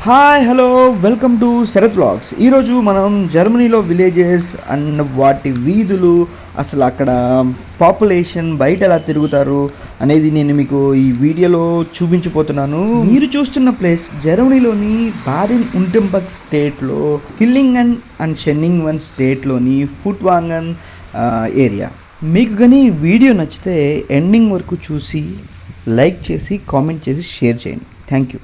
Hi hello welcome to Sharath vlogs. ఈరోజు మనం జర్మనీలో విలేజెస్ అండ్ వాటి వీధులు, అసలు అక్కడ పాపులేషన్ బయట ఎలా తిరుగుతారు అనేది నేను మీకు ఈ వీడియోలో చూపించబోతున్నాను. మీరు చూస్తున్న ప్లేస్ జర్మనీలోని బాడెన్ ఉంటెంబర్గ్ స్టేట్లో ఫిల్లింగన్ అండ్ షెన్నింగ్వన్ స్టేట్లోని ఫుట్వాంగన్ ఏరియా. మీకు కానీ వీడియో నచ్చితే ఎండింగ్ వరకు చూసి లైక్ చేసి కామెంట్ చేసి షేర్ చేయండి. Thank you.